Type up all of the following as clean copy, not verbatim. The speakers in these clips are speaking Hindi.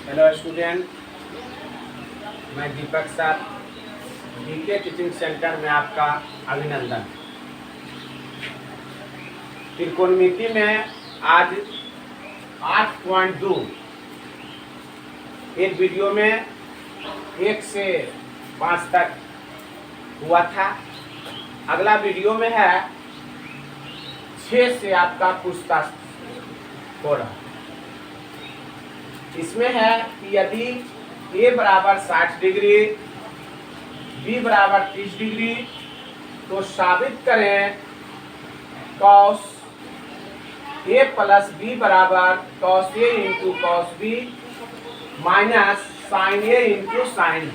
हेलो स्टूडेंट, मैं दीपक सर डीके टीचिंग सेंटर में आपका अभिनंदन। त्रिकोणमिति में आज 8.2 एक वीडियो में 1 से 5 तक हुआ था। अगला वीडियो में है 6 से आपका पूछताछ हो रहा है। इसमें है कि यदि a बराबर 60 डिग्री, b बराबर 30 डिग्री, तो साबित करें cos a प्लस b बराबर cos a into cos b minus sin a into sin b।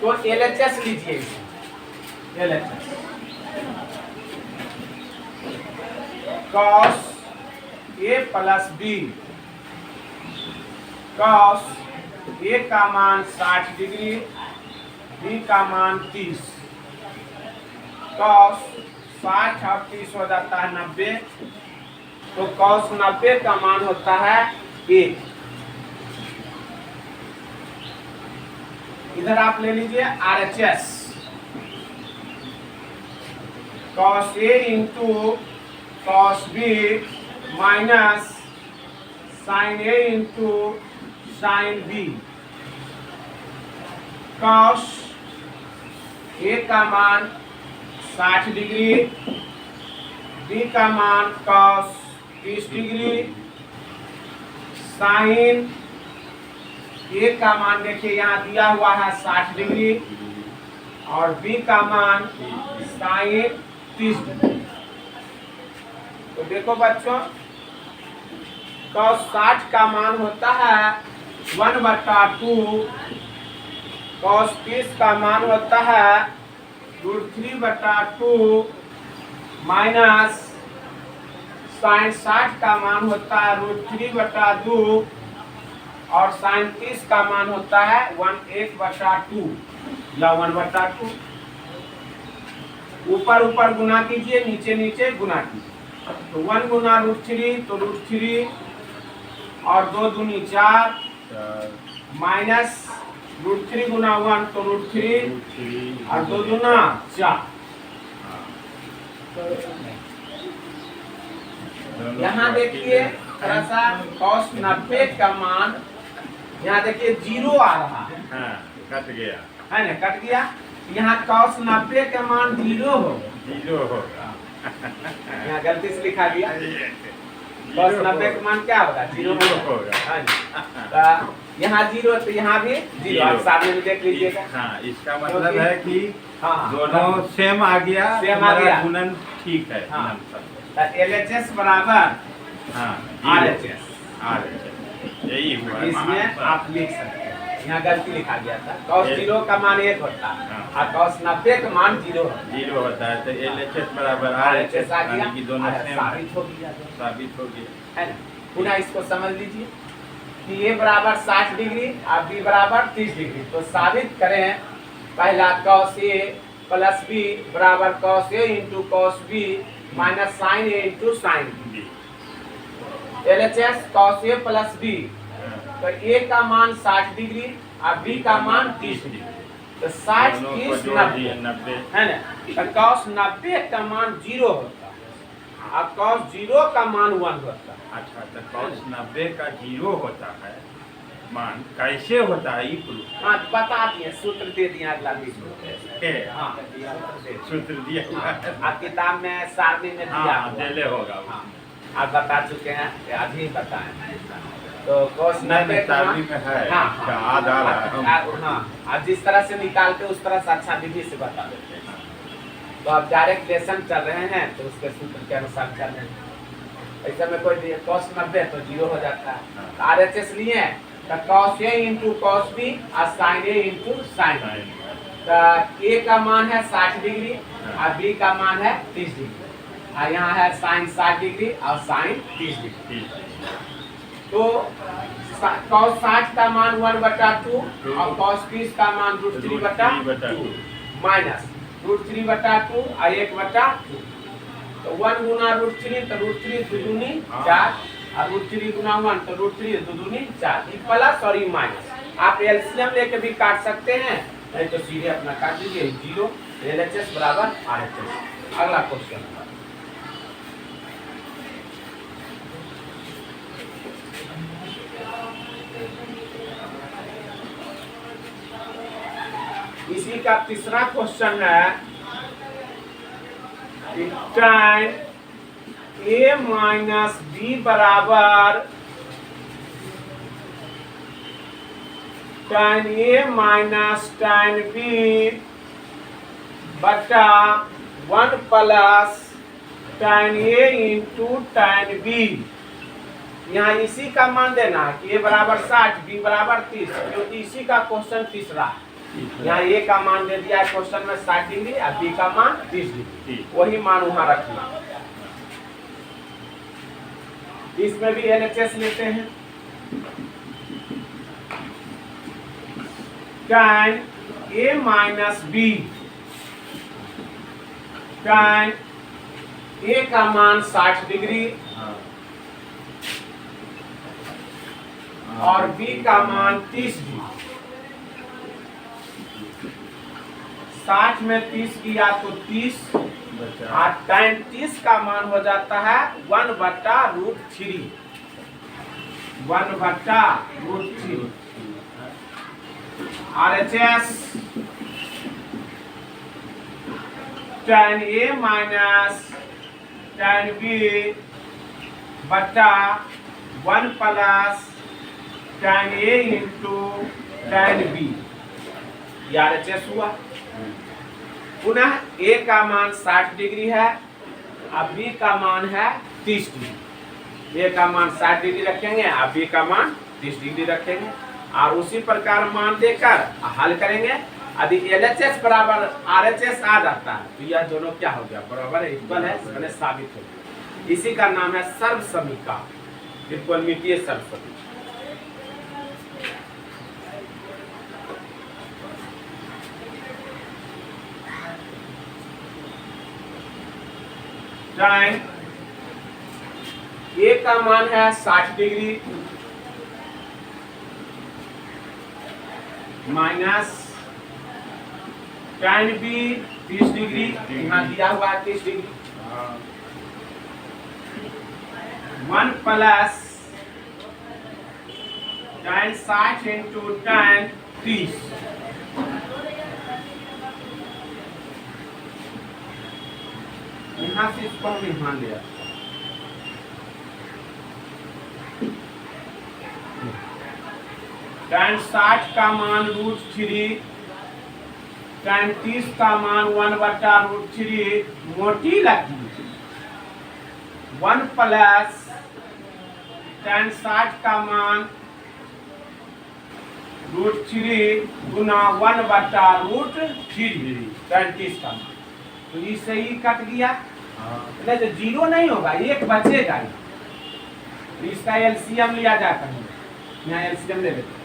तो LHS लीजिए, LHS cos a plus b cos a का मान 60 डिग्री, b का मान 30, cos 60 और 30 हो जाता है 90, तो cos 90 का मान होता है 1। इधर आप ले लीजिए RHS cos a into cos b minus sin a into sin b। cos a का मान 60 डिग्री, b का मान cos 30 डिग्री, sin a का मान देखिए यहाँ दिया हुआ है 60 डिग्री और b का मान sin 30 डिग्री। तो देखो बच्चों, cos 60 का मान होता है 1/2, cos 30 का मान होता है √3/2 माइनस sin 60 का मान होता है √3/2 और sin 30 का मान होता है 1/2 या 1/2। ऊपर ऊपर गुना कीजिए, नीचे नीचे गुना कीजिए। तो 1 गुना √3 तो √3 और 2 दूनी 4 माइनस √3 गुना 1 तो √3 और 2 दूना 4। यहाँ देखिए थोड़ा सा cos 90 का मान, यहाँ देखिए 0 आ रहा है। हाँ, कट गया है ना, कट गया। यहाँ cos 90 का मान 0 होगा, 0 होगा। यहाँ गलती से लिखा दिया। cos 90 का मान क्या होगा? 0 होगा। हाँ, यहाँ 0 तो यहाँ भी 0। आप सामने में देख लीजिएगा। हाँ, इसका मतलब है कि हाँ, दोनों सेम आ गया, सेम आ गया। गुणन ठीक है। हाँ, गुणन सब। LHS बराबर हाँ, RHS, यही हुआ। इसमें आप लिख सकते हैं। यहाँ गलती लिखा गया था। cos 0 का मान 1 होता है और cos 90 का मान 0 होता है। 0 होता है, तो LHS बराबर RHS आ गया, यानी कि दोनों सेम साबित हो गया, साबित हो गया, है ना। पुनः इसको समझ लीजिए कि a बराबर 60 डिग्री और b बराबर 30 डिग्री। तो साबित करें पहला cos a प्लस b बराबर cos a into cos b minus sin a into sin b। LHS cos a plus b, तो a का मान 60 डिग्री और b का मान 30 डिग्री। तो 60 30 90 है ना। तो cos 90 का मान 0 होता है और cos 0 का मान 1 होता है। अच्छा, तो cos 90 का 0 होता है मान, कैसे होता है ये प्रूफ? हाँ, बता दिए, सूत्र दे दिया अगला वीडियो। हाँ, सूत्र दिया हुआ है। आप किताब में सारणी में दिया हाँ, हुआ। देले होगा। हाँ, आप बता चुके हैं, अभी बताएं। तो cos 90 का सारणी में है, हाँ, याद आ रहा है। हाँ, आप जिस तरह से निकालते उस तरह से अच्छा विधि से बता देते हैं। तो आप डायरेक्ट लेसन चल रहे हैं तो उसके सूत्र के अनुसार चल रहे हैं। ऐसे में कोई cos 90 तो 0 हो जाता है। तो RHS लिए तो cos a into cos b और sin a into sin b। तो a का मान है 60 डिग्री और b का मान है 30 डिग्री और यहाँ है sin 60 डिग्री और sin 30 डिग्री। तो cos 60 का मान 1/2 और cos 30 का मान √3/2 माइनस √3/2 और 1/2। तो 1 गुना √3 तो √3 2 दूनी 4 और √3 गुना 1 तो √3 2 दूनी 4, ये प्लस और ये माइनस। आप एलसीएम लेके भी काट सकते हैं, नहीं तो सीधे अपना काट दीजिए 0 LHS बराबर RHS। अगला क्वेश्चन इसी का तीसरा क्वेश्चन है tan a माइनस बी बराबर tan a minus tan b बटा 1 plus tan a into tan b। यहाँ इसी का मान देना है कि a बराबर 60 b बराबर 30, क्योंकि इसी का क्वेश्चन तीसरा है। यहाँ a का मान दे दिया है क्वेश्चन में 60 डिग्री और b का मान 30 डिग्री, वही मान वहां रखना। इसमें भी LHS लेते हैं। tan a minus b, tan a का मान 60 डिग्री और b का मान 30 डिग्री। 60 में 30 किया तो 30 और tan 30 का मान हो जाता है 1/√3, 1/√3। RHS tan a minus tan b बटा 1 plus tan a into tan b, ये RHS हुआ। पुनः a का मान 60 डिग्री है और b का मान है 30 डिग्री। a का मान 60 डिग्री रखेंगे और b का मान 30 डिग्री रखेंगे और उसी प्रकार मान देकर हल करेंगे। यदि LHS बराबर RHS आ जाता है तो यह दोनों क्या हो गया, बराबर इक्वल है, मैंने साबित हो गया। इसी का नाम है सर्वसमीका, त्रिकोणमितीय सर्वसमीका। tan a का मान है 60 degree minus tan b 30 degree, यहाँ दिया हुआ है 30 degree, 1 plus tan 60 into tan 30। यहाँ से इसको हम यहाँ लिया tan 60 का मान √3, tan 30 का मान 1/√3, मोटी लकीर 1 प्लस tan 60 का मान √3 गुना 1/√3 tan 30 का मान, तो इससे ही कट गया। नहीं तो 0 नहीं होगा, एक बचेगा। इसका एलसीएम लिया जाता है, यहाँ एलसीएम ले लेते हैं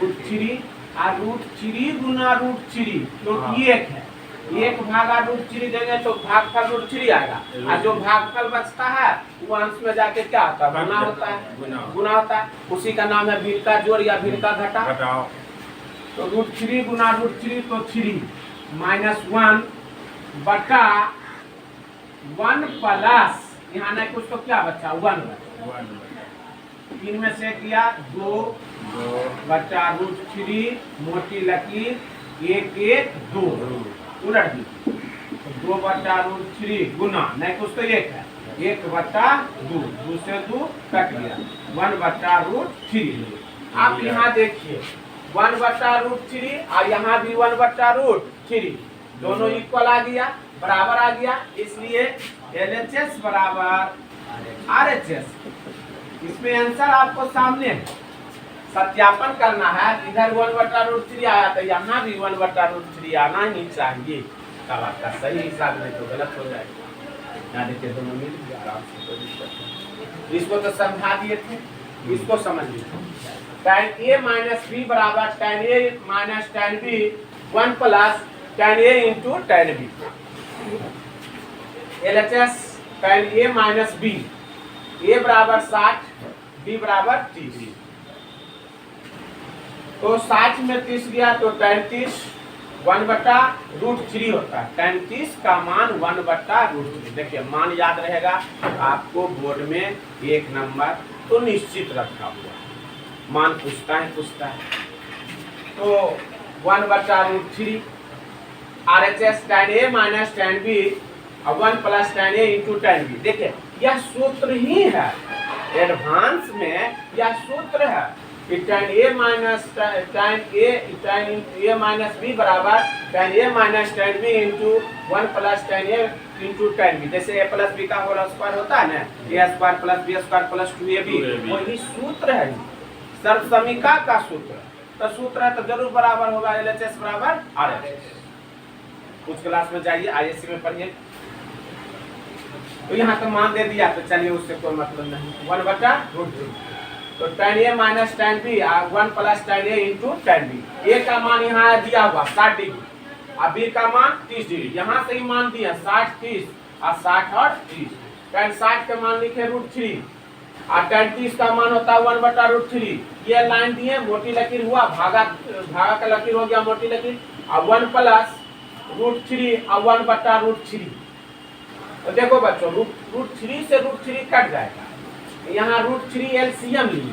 √3 और √3 गुना √3, क्योंकि 1 है, 1 भागा √3 देंगे तो भागफल √3 आएगा और जो भागफल बचता है वो अंश में जाके क्या होता है, गुना होता है, गुना होता है। उसी का नाम है भिन्न का जोड़ या भिन्न का घटाव। तो √3 गुना √3 तो 3 माइनस 1 बटा 1 प्लस यहाँ नहीं कुछ तो क्या बचा 1 बचा, 3 में से किया 2 बचा √3, मोटी लकीर 1 1 2 उलट दी, 2/√3 गुना नहीं कुछ तो 1 है, 1/2, 2 से 2 कट गया 1/√3। आप यहाँ देखिए 1/√3 और यहाँ भी 1/√3, दोनों इक्वल आ गया, बराबर आ गया, इसलिए LHS बराबर RHS। इसमें आंसर आपको सामने है, सत्यापन करना है। इधर 1/√3 आया तो यहाँ भी 1/√3 आना ही चाहिए, तब आपका सही हिसाब नहीं तो गलत हो जाएगा। यहाँ देखिए दोनों मिल गया आराम से, कोई दिक्कत नहीं। इसको तो समझा दिए थे, इसको समझ लीजिए। tan a माइनस b बराबर tan a minus tan b 1 plus tan a into tan b। LHS tan a minus b ए बराबर 60, बी बराबर 30। तो 60 में 30 गया तो tan 30 1/√3 होता है। tan 30 का मान 1/√3। देखिए मान याद रहेगा आपको बोर्ड में 1 नंबर तो निश्चित रखा हुआ मान पूछता है। तो 1/√3 RHS tan A minus tan B और 1 plus tan A into tan B। देखिए यह सूत्र ही है, एडवांस में यह सूत्र है कि tan A minus tan A minus B बराबर tan A minus tan B into 1 plus tan A into tan B। जैसे A प्लस B का होल स्क्वायर होता है ना, A square plus B square plus 2AB, वही सूत्र है, सर्वसमीका का सूत्र। तो सूत्र है तो जरूर बराबर होगा LHS बराबर RHS। कुछ क्लास में जाइए, ISC में पढ़िए। तो यहाँ तो मान दे दिया तो चलिए उससे कोई मतलब नहीं, 1/√3। तो tan A minus tan B 1 plus tan A into tan B। A का मान यहाँ दिया हुआ 60 डिग्री और B का मान 30 डिग्री। यहाँ से ही मान दिया 60 30 और 60 और 30। tan 60 का मान लिखे √3 और tan 30 का मान होता है 1/√3। ये लाइन दिए, मोटी लकीर हुआ, भागा का लकीर हो गया मोटी लकीर, और 1 प्लस √3 और 1/√3। तो देखो बच्चों √3 से √3 कट जाएगा, यहाँ √3 LCM ली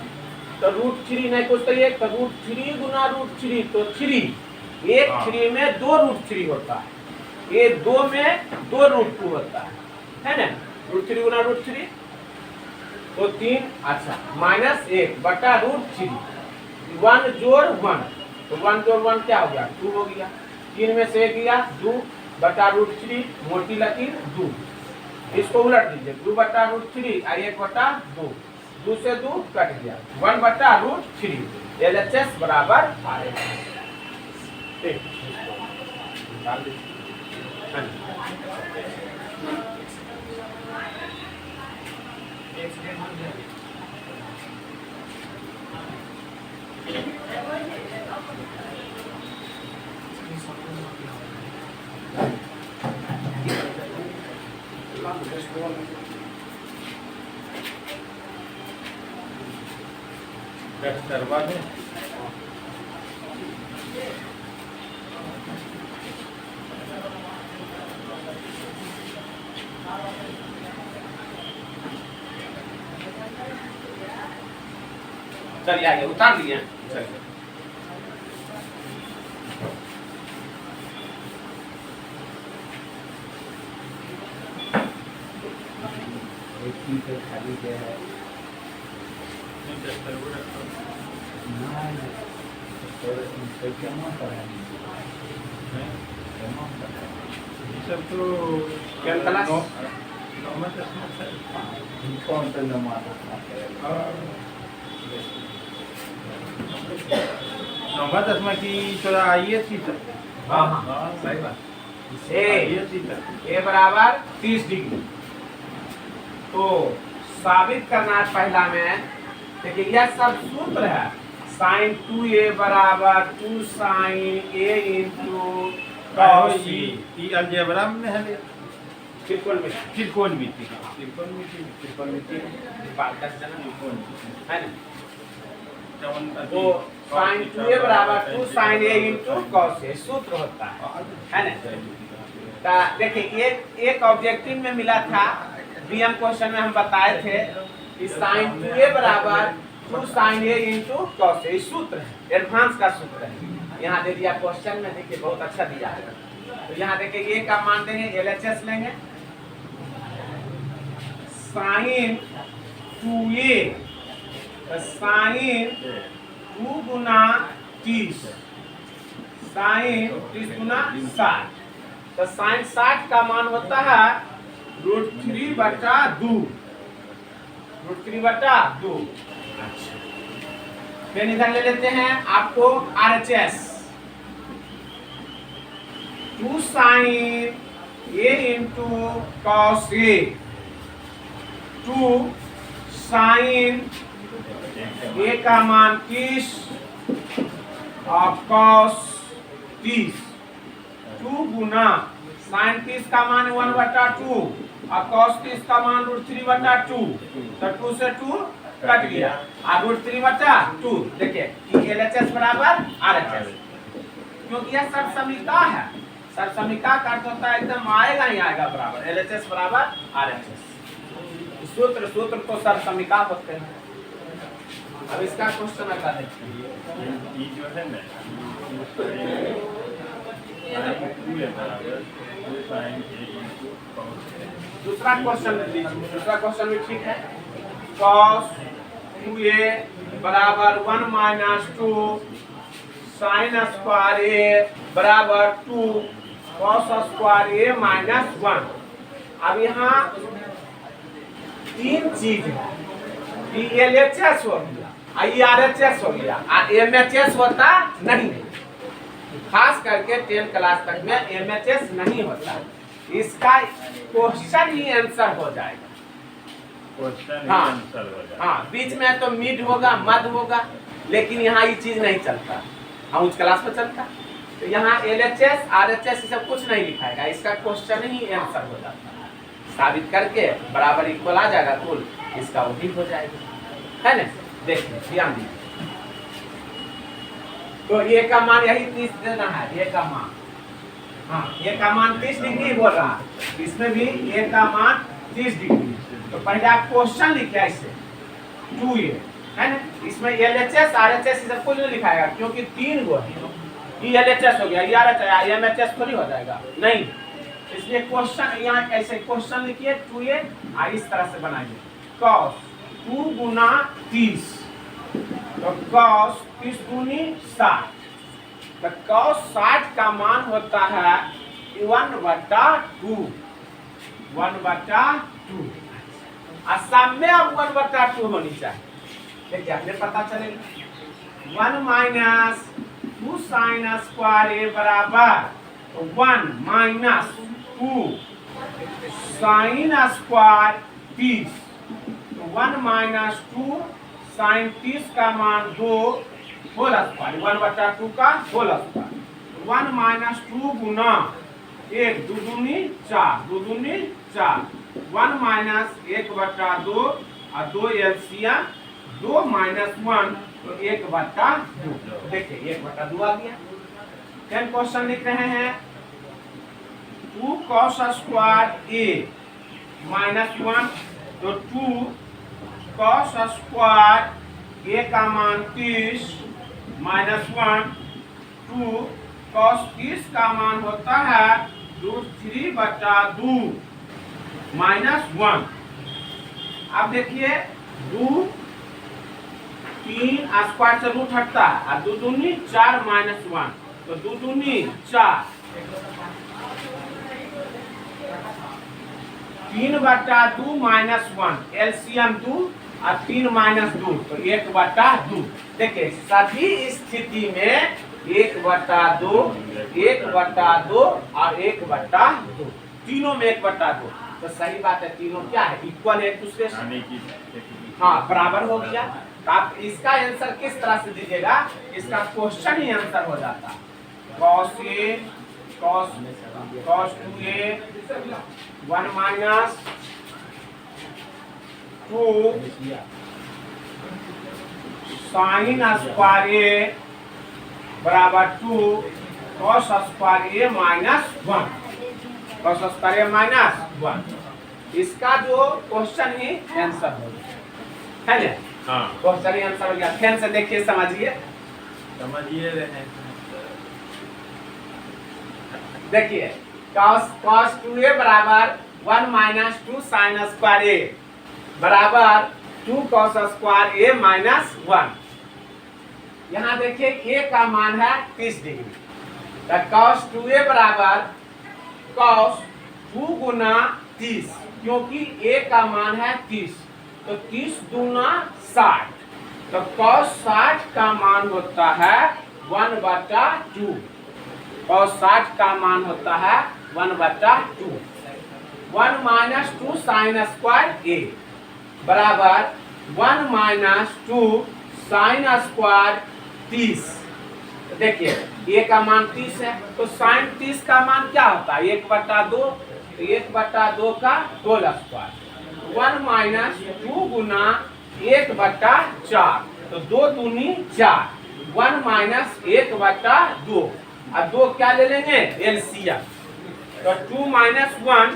तो √3 नहीं कुछ तो ये तो √3 गुना √3 तो 3, एक 3 में 2 √3 होता है, ये 2 में 2 √2 होता है ना। √3 गुना √3 तो 3, अच्छा माइनस 1/√3, 1 जोड़ 1 तो 1 जोड़ 1 क्या हो गया 2 हो गया, 3 में से 1 गया 2/√3 मोटी लकीर 2। इसको उलट दीजिए 2/√3 और 1/2, 2 से 2 कट गया 1/√3। LHS बराबर RHS। ठीक निकाल दीजिए। करवा दें। चलिए आगे उतार लिए। चलिए खाली है सब तो क्या क्लास कौन सा नंबर नौवा 10वां की थोड़ा आइए थी सर। हाँ हाँ सही बात। ए बराबर 30 डिग्री। तो साबित करना है पहला में, देखिए यह सब सूत्र है। sin 2a बराबर 2 sin a into cos b। ये अलजेब्रा में है त्रिकोणमिति त्रिकोणमिति बात कर देना है ना। वो वो sin 2a बराबर 2 sin a into cos a सूत्र होता है ना। देखिए एक ऑब्जेक्टिव में मिला था, बीएम क्वेश्चन में हम बताए थे कि sin 2a बराबर 2 sin a into cos a सूत्र है, एडवांस का सूत्र है। यहाँ दे दिया क्वेश्चन में, देखिए बहुत अच्छा दिया है। तो यहाँ देखिए a का मान देंगे, LHS लेंगे sin 2a sin 2 गुना 30 sin 30 गुना 60। तो sin 60 का मान होता है √3/2। √3/2। फिर इधर ले लेते हैं आपको RHS 2 sin a into cos a 2 sin a का मान 30 और cos 30 2 गुना sin 30 का मान 1/2 और cos 30 का मान √3/2, तो 2 से 2 कट गया और √3/2। देखिए LHS बराबर RHS, क्योंकि यह सरसमीका है। सरसमीका का अर्थ होता है एकदम आएगा ही आएगा बराबर। LHS बराबर RHS, सूत्र तो सरसमीका होते हैं। अब इसका क्वेश्चन आता देखिए, ये जो है ना दूसरा क्वेश्चन लीजिए। दूसरा क्वेश्चन भी ठीक है। cos 2a बराबर 1 - 2 sin स्क्वायर a बराबर 2 cos स्क्वायर a - 1। अब यहाँ तीन चीज है, LHS हो गया, RHS हो गया, और MHS होता नहीं। खास करके 10 क्लास तक में MHS नहीं होता। इसका क्वेश्चन ही आंसर हो जाएगा। क्वेश्चन हाँ। आंसर हो जाए। हाँ, बीच में तो मिड होगा, मध्य होगा, लेकिन यहाँ ये चीज नहीं चलता। हाँ, उच्च क्लास में चलता। तो यहाँ LHS RHS ये सब कुछ नहीं लिखाएगा, इसका क्वेश्चन ही आंसर हो जाता है। साबित करके बराबर इक्वल आ जाएगा, कुल इसका वही हो जाएगा, है ना। देखिए ध्यान दीजिए, तो ये का मान यही 30 देना है। ये का मान, हाँ, ये का मान 30 डिग्री बोल रहा है, इसमें भी ये का मान 30 डिग्री। तो पहले आप क्वेश्चन लिखिए ऐसे 2a, है ना। इसमें LHS RHS ये सब कुछ नहीं लिखाएगा, क्योंकि 3 गो है। ये LHS हो गया, ये RHS, MHS थोड़ी हो जाएगा, नहीं। इसलिए क्वेश्चन यहाँ ऐसे क्वेश्चन लिखिए 2a, इस तरह से बनाइए। cos 2 गुना 30, तो cos 30 दूनी 60, तो cos 60 का मान होता है 1/2, 1/2। असम में अब 1/2 होनी चाहिए। देखिए अपने पता चलेगा 1 - 2 sin स्क्वायर a बराबर 1 - 2 sin स्क्वायर 30, तो 1 - 2 sin 30 का मान 2 होल स्क्वायर, 1/2 का होल स्क्वायर। 1 - 2 गुना 1 2 दूनी 4, 2 दूनी 4, 1 - 1/2 और 2 LCM 2 - 1, तो 1/2। देखिए 1/2 आ गया। फिर क्वेश्चन लिख रहे हैं 2 cos स्क्वायर a -1, तो 2 cos स्क्वायर a का मान 30 -1, 2 cos 30 का मान होता है √3/2 -1। अब देखिए 2 3 स्क्वायर से रूट हटता है, और 2 दूनी 4 -1, तो 2 दूनी 4, 3/2 -1, LCM 2 और 3 - 2, तो 1/2। देखिए सभी स्थिति में 1/2, 1/2 और 1/2, तीनों में 1/2। तो सही बात है, तीनों क्या है, इक्वल है एक दूसरे से, आने की हाँ बराबर हो गया। तो आप इसका आंसर किस तरह से दीजिएगा, इसका क्वेश्चन ही आंसर हो जाता है। cos a cos 2a 1 - 2 sin square a बराबर 2 cos square a -1, cos square a -1। इसका जो क्वेश्चन ही आंसर हो गया, है ना। हाँ क्वेश्चन ही आंसर हो गया। ध्यान से देखिए, समझिए, समझिए रहे। देखिए cos 2a बराबर 1 - 2 sin स्क्वायर a बराबर 2 cos स्क्वायर a -1। यहाँ देखिए a का मान है 30 डिग्री, तो cos 2a बराबर cos 2 गुना 30, क्योंकि a का मान है 30, तो 30 दूना 60, तो cos 60 का मान होता है 1/2, cos 60 का मान होता है 1/2। 1 - 2 sin स्क्वायर a बराबर 1 - 2 sin स्क्वायर 30। देखिए a का मान 30 है, तो sin 30 का मान क्या होता है 1/2, तो 1/2 का होल स्क्वायर, 1 माइनस 2 गुना 1/4, तो 2 दूनी 4, 1 माइनस 1/2, और 2 क्या ले लेंगे एलसीएम, तो 2 माइनस 1,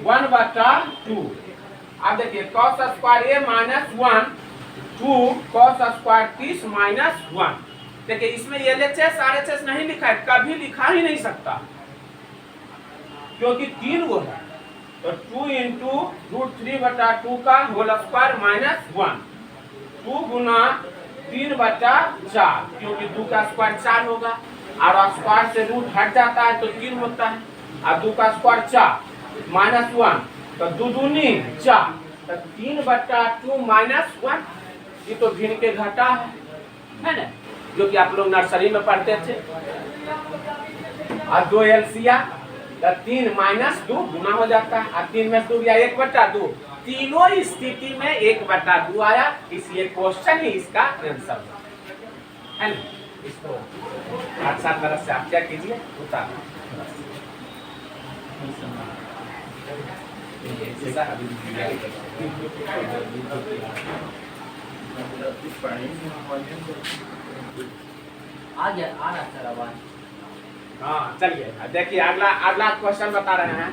1/2। अब देखिए cos square a minus 1, 2 cos square 30 minus 1। देखिए इसमें LHS RHS नहीं लिखा है, कभी लिखा ही नहीं सकता क्योंकि 3 वो है। तो 2 इंटू √3/2 का होल स्क्वायर माइनस 1, 2 गुना 3/4, क्योंकि 2 का स्क्वायर 4 होगा, और स्क्वायर से रूट हट जाता है तो 3 होता है, और 2 का स्क्वायर 4 माइनस 1, तो 2 दूनी 4, तो 3/2 माइनस 1। ये तो भिन्न के घटा है ना, जो कि आप लोग नर्सरी में पढ़ते थे। और 2 एलसीएम, तो 3 माइनस 2 गुना हो जाता है, और 3 में 2 गया 1/2, तीनों स्थिति में 1/2 आया, इसलिए क्वेश्चन ही इसका आंसर है ना। इसको अच्छा तरह से आप क्या कीजिए उतार आ गया, आ रहा सर आवाज। हाँ चलिए देखिए अगला क्वेश्चन बता रहे हैं।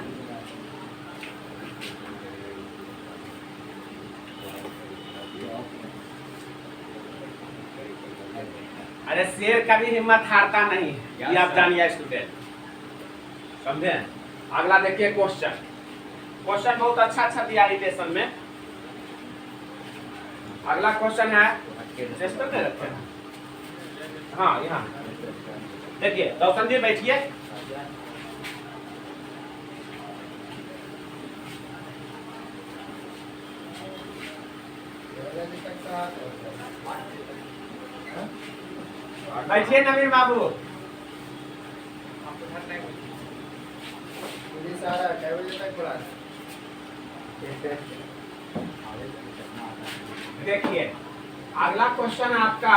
अरे शेर कभी हिम्मत हारता नहीं है, ये आप जानिए स्टूडेंट, समझे। अगला देखिए क्वेश्चन बहुत अच्छा दिया रिलेशन में। अगला क्वेश्चन है, चेस्टर में रखे हैं, हाँ यहाँ देखिए, दौसन जी बैठिए। बैठिए नवीन बाबू। देखिए अगला क्वेश्चन आपका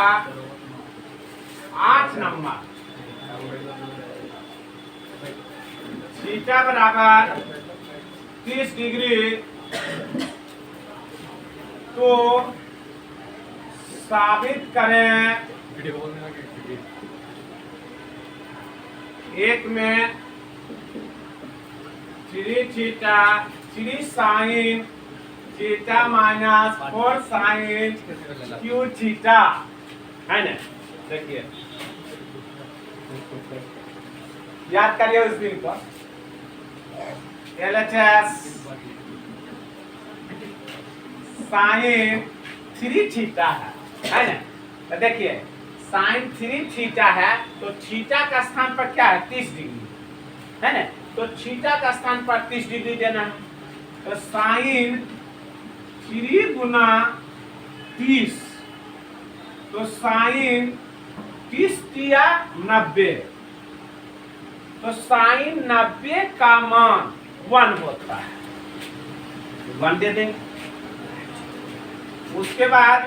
8 नंबर, थीटा बराबर 30 डिग्री, तो साबित करें एक में 3 theta 3 sine theta minus 4 sine cube theta है ना। देखिए याद करिए उस दिन को, LHS साइन 3 थीटा है ना। तो देखिए साइन 3 थीटा है, तो थीटा का स्थान पर क्या है 30 डिग्री है ना, तो थीटा का स्थान पर 30 डिग्री देना है। तो साइन 3 गुना 30, तो साइन 30 दिया 90, तो साइन 90 का मान 1 होता है, 1 दे देंगे। उसके बाद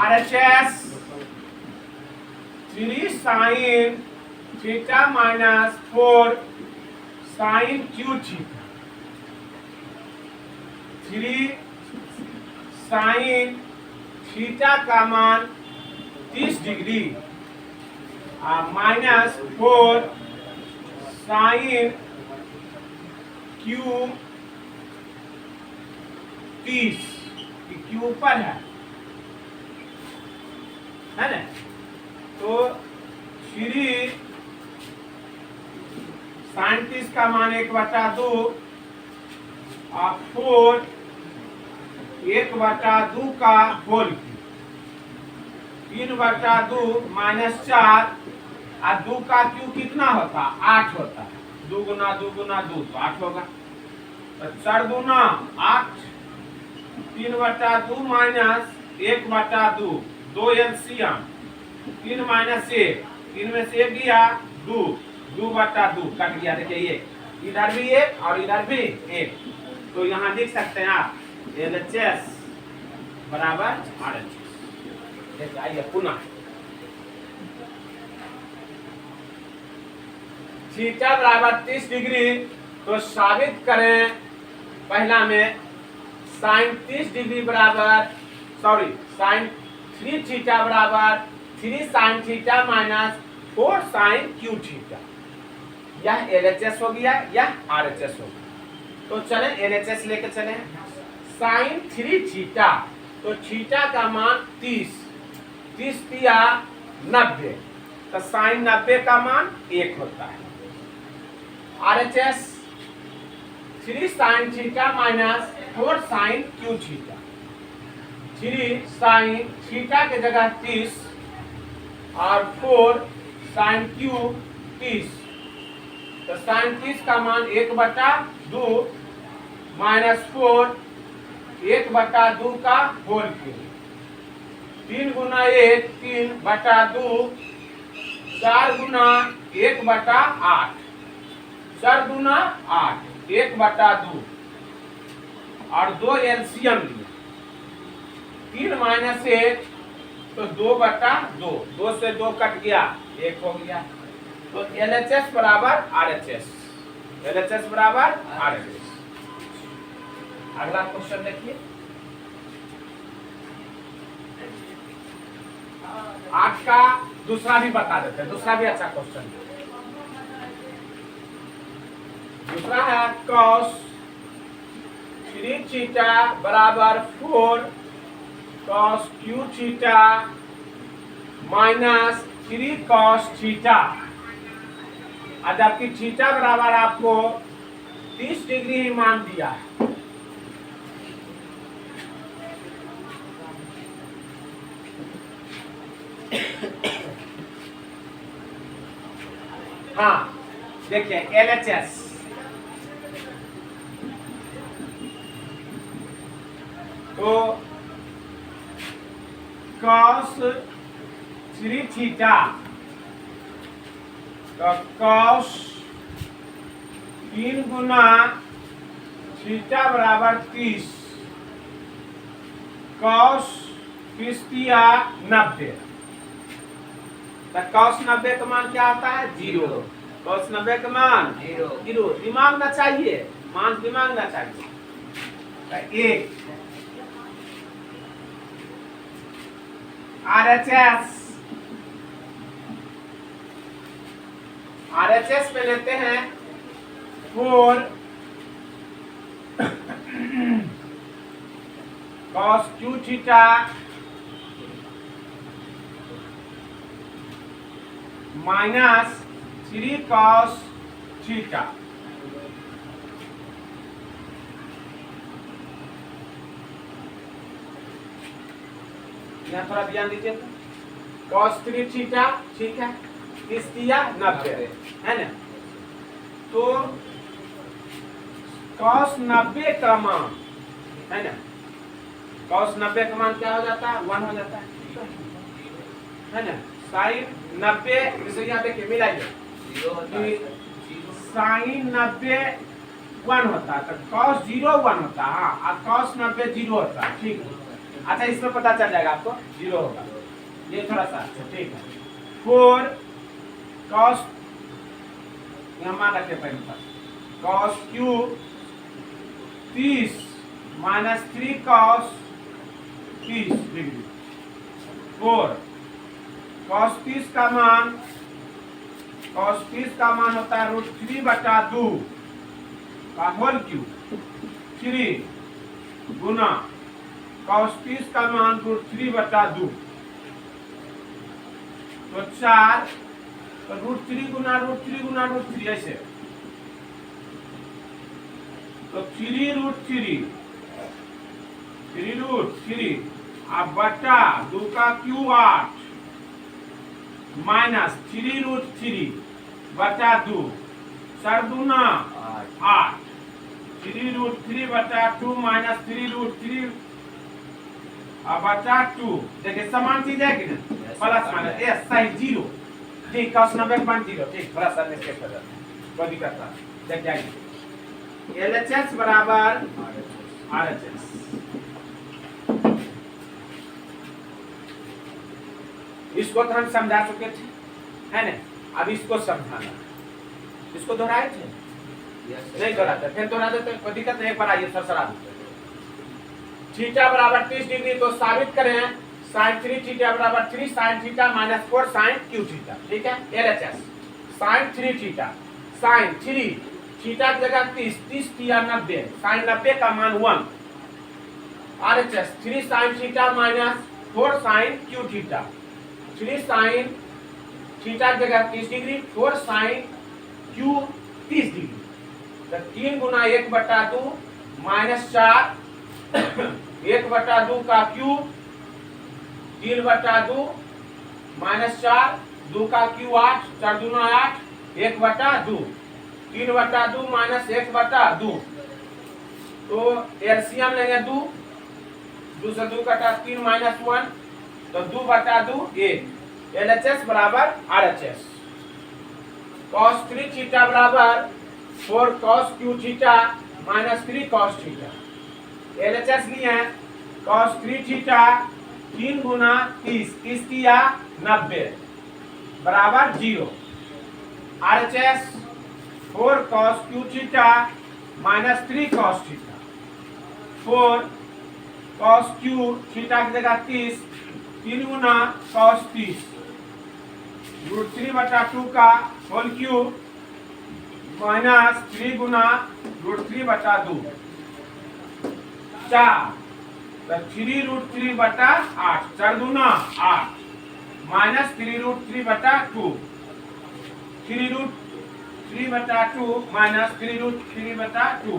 RHS 3 sine theta minus 4 sine cube theta, 3 sine theta का मान 30 degree minus 4 sine cube 30, cube ऊपर है ना। तो 3 साइन 30 का मान 1/2 और 4 1/2 का होल, 3/2 माइनस 4, और 2 का क्यू कितना होता 8 होता है, 2 गुना 2 गुना 2 तो 8 होगा, तो 4 गुना 8, 3/2 माइनस 1/2, 2 एलसीएम, 3 माइनस 1, 3 में से 1 गया 2, 2/2 कट गया। देखिए ये इधर भी 1 और इधर भी 1, तो यहाँ लिख सकते हैं आप LHS बराबर RHS। देखिए आइए पुनः, थीटा बराबर 30 डिग्री, तो साबित करें पहला में साइन 30 डिग्री बराबर साइन 3 थीटा बराबर 3 sine theta minus 4 sine cube theta. यह LHS हो गया, यह RHS हो गया। तो चले LHS लेके चले। साइन 3 थीटा, तो थीटा का मान 30 दिया 90, तो साइन 90 का मान 1 होता है। RHS 3 sine theta minus 4 sine cube theta. 3 sine theta के जगह 30 और 4 साइन क्यू 30, तो साइन 30 का मान 1/2 माइनस 4 1/2 का होल क्यूब। 3 गुना 1 3/2, 4 गुना 1/8, 4 गुना 8 1/2 और 2 एलसीएम लिया। 3 माइनस 1 तो 2/2, 2 से 2 कट गया 1 हो गया। तो LHS बराबर RHS, LHS बराबर RHS। अगला क्वेश्चन देखिए, 8 का दूसरा भी बता देते हैं, दूसरा भी अच्छा क्वेश्चन है। दूसरा है cos 3 थीटा बराबर 4 cos q theta minus 3 cos theta. जबकि थीटा बराबर आपको 30 डिग्री ही मान दिया है। हाँ देखिए LHS, तो cos 3 थीटा, तो cos 3 गुना थीटा बराबर 30, cos 30 दिया 90, तो cos 90 का मान क्या आता है 0। cos 90 का मान 0 दिमाग ना चाहिए, मान दिमाग ना चाहिए। तो 1 RHS पे लेते हैं 4 cos q theta minus 3 cos theta. यहाँ थोड़ा ध्यान दीजिए, cos 3 थीटा ठीक है, 30 दिया 90 है ना। तो cos 90 का मान है ना, cos 90 का मान क्या हो जाता है 1 हो जाता है ना। साइन 90 जैसे यहाँ देखिए मिलाइए, साइन 90 1 होता है, तो cos 0 1 होता है। हाँ, और cos 90 0 होता है, ठीक है। अच्छा इसमें पता चल जाएगा आपको 0 होगा, ये थोड़ा सा ठीक है। 4 cos, यहाँ मान रखे पहले पर, cos q 30 minus 3 cos 30 degree. 4 cos 30 का मान होता है √3/2 का होल क्यूब। 3 गुना cos 30 का मान √3/2, तो 4, तो √3 गुना √3 गुना √3 ऐसे, तो 3√3 अब बटा 2 का क्यूब 8 माइनस 3√3/2, 4 दूना 8, 3√3/2 माइनस 3√3 बटा 2। देखिए समान चीज है कि नहीं, प्लस माइनस यस सही 0, ठीक। cos 90 मान 0, ठीक। थोड़ा सा मिस्टेक हो जाता है, कोई दिक्कत नहीं। देख जाइए LHS बराबर RHS। इसको तो हम समझा चुके थे है ना, अब इसको समझाना, इसको दोहराए थे नहीं दोहराते, फिर दोहरा देते कोई दिक्कत नहीं, एक बार आइए सरसरा देते। थीटा बराबर 30 डिग्री, तो साबित करें sin 3 थीटा बराबर 3 sin theta minus 4 sin q theta. ठीक है, LHS sin 3 theta, sin 3 theta की जगह 30 थीटा 90, sin 90 का मान 1, RHS 3 sin theta minus 4 sin q theta, 3 sin theta की जगह 30 डिग्री, 4 sin q 30 डिग्री, तो 3 गुना 1/2 माइनस 4 1/2 का क्यूब, 3/2 माइनस 4 2 का क्यूब 8, 4 दूना 8, 1/2 3/2 माइनस 1/2, तो एलसीएम लेंगे 2 से 2 कटा 3 माइनस 1, तो 2/2 1। LHS बराबर RHS cos 3 थीटा बराबर 4 cos q theta minus 3 cos theta. LHS लिए हैं cos 3 थीटा 3 गुना 30, 30 किया 90 बराबर 0। RHS 4 cos q theta minus 3 cos theta, 4 cos q theta की जगह 30, 3 गुना cos 30 √3/2 का होल क्यूब माइनस 3 गुना √3/2, 4 तो 3√3/8, 4 दूना 8 माइनस 3√3/2, 3√3/2 माइनस 3√3/2,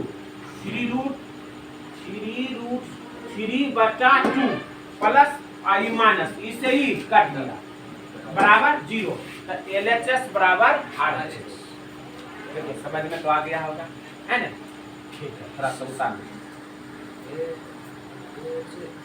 3√3/2 प्लस आई माइनस, इसे ही काट दिया बराबर 0, तो LHS बराबर RHS। देखिए समझ में तो आ गया होगा, है ना? ठीक है, थोड़ा सा उतार